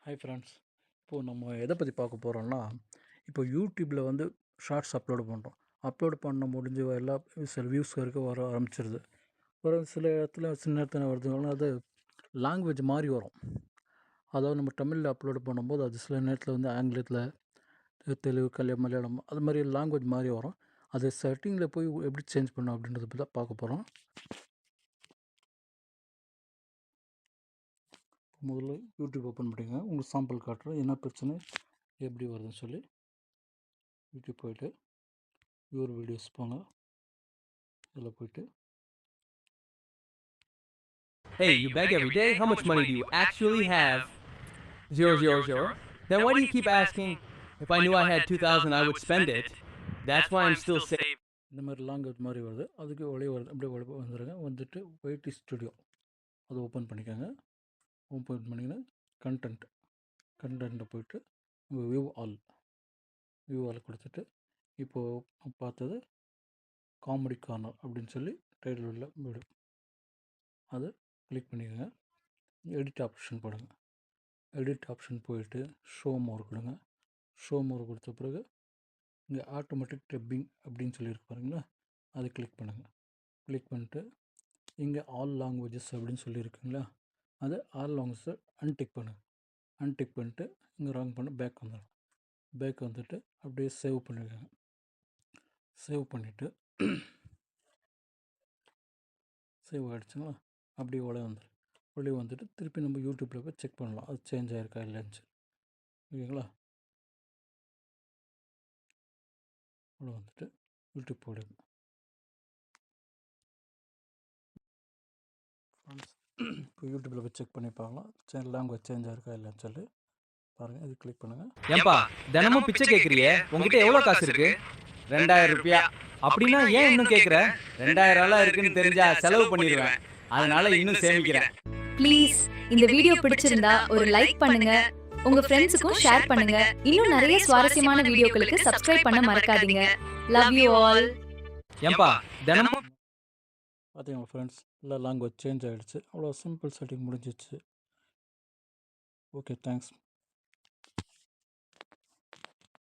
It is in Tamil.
Hi friends. இப்போது நம்ம எதை பற்றி பார்க்க போகிறோம்னா, இப்போ யூடியூப்பில் வந்து ஷார்ட்ஸ் அப்லோடு பண்ணுறோம். அப்லோடு பண்ண முடிஞ்சு எல்லா சில வியூஸ் வரைக்கும் வர ஆரம்பிச்சிருது. ஒரு சில இடத்துல சின்ன இடத்துல வருதுனால அது லாங்குவேஜ் மாறி வரும். அதாவது நம்ம தமிழில் அப்லோடு பண்ணும்போது அது சில நேரத்தில் வந்து ஆங்கிலத்தில், தெலுங்கு, மலையாளம் அது மாதிரி லாங்குவேஜ் மாறி வரும். அது செட்டிங்கில் போய் எப்படி சேஞ்ச் பண்ணணும் அப்படின்றத பற்றி தான் பார்க்க போகிறோம். முதல்ல யூடியூப் ஓப்பன் பண்ணிங்க. உங்களுக்கு சாம்பிள் காட்டுறேன் என்ன பிரச்சனை எப்படி வருதுன்னு சொல்லி. யூடியூப் போயிட்டு யுவர் வீடியோஸ் போங்க. இதில் போயிட்டு Hey, you beg every day? How much money do you actually have? 000? Then why do you keep asking? If I knew I had 2,000, I would spend it. That's why I'm still saving. இந்த மாதிரி லாங்குவேஜ் மாதிரி வருது. அதுக்கு வெளியே வருது. அப்படியே வெளியே வந்துடுங்க. வந்துட்டு ஒயிட்டி ஸ்டுடியோ அதை ஓப்பன் பண்ணிக்கோங்க. ஓப்பன் பண்ணிங்கன்னா கண்டென்ட்டை போயிட்டு உங்கள் வியூ ஆல் கொடுத்துட்டு இப்போது பார்த்தது காமெடி கார்னர் அப்படின்னு சொல்லி டைட்டில் உள்ள வீடு அதை கிளிக் பண்ணிக்கோங்க. எடிட் ஆப்ஷன் போடுங்க. எடிட் ஆப்ஷன் போயிட்டு ஷோ மோர் கொடுங்க. ஷோ மோர் கொடுத்த பிறகு இங்கே ஆட்டோமேட்டிக் டப்பிங் அப்படின்னு சொல்லியிருக்கு பாருங்களா, அதை கிளிக் பண்ணுங்கள். கிளிக் பண்ணிட்டு இங்கே ஆல் லாங்குவேஜஸ் அப்படின்னு சொல்லியிருக்குங்களா, அதை ஆல் லாங்குவேஜஸை அன்டிக் பண்ணுங்கள். அன்டிக் பண்ணிட்டு இங்கே ராங் பண்ண பேக் வந்துடும். பேக் வந்துட்டு அப்படியே சேவ் பண்ணிடுங்க. சேவ் பண்ணிவிட்டு சேவ் ஆகிடுச்சுங்களா, அப்படியே வெளியே வந்துட்டு திருப்பி நம்ம யூடியூப்பில் போய் செக் பண்ணலாம் அது சேஞ்ச் ஆகிருக்கா இல்லைன்னு சொல்லி. ஓகேங்களா, உள்ளே வந்துட்டு யூடியூப் போடுங்க. இப்போ யூடியூப்பில் போய் செக் பண்ணி பார்க்கலாம் லாங்குவேஜ் சேஞ்ச் ஆகிருக்கா இல்லைன்னு சொல்லி பாருங்கள். இது கிளிக் பண்ணுங்கள். ஏன்பா தினமும் பிச்சை கேட்குறியே, உங்ககிட்ட எவ்வளோ காசு இருக்கு? 2000 ரூபாயா? அப்படின்னா ஏன் இன்னும் கேட்குற? 2000 இருக்குன்னு தெரிஞ்சா செலவு பண்ணிடுவேன். அதனால இன்னும் சேமிக்கிறேன். ப்ளீஸ் இந்த வீடியோ பிடிச்சிருந்தா ஒரு லைக் பண்ணுங்க, உங்க ஃப்ரெண்ட்ஸுக்கும் ஷேர் பண்ணுங்க. இன்னும் நிறைய சுவாரஸ்யமான வீடியோக்களுக்கு சப்ஸ்கிரைப் பண்ண மறக்காதீங்க. Love you all. ஏன்பா தினமும் பார்த்தீங்களா ஃப்ரெண்ட்ஸ், இல்லை லாங்குவேஜ் சேஞ்ச் ஆகிடுச்சு. அவ்வளோ சிம்பிள் செட்டிங் முடிஞ்சிச்சு. Okay, thanks.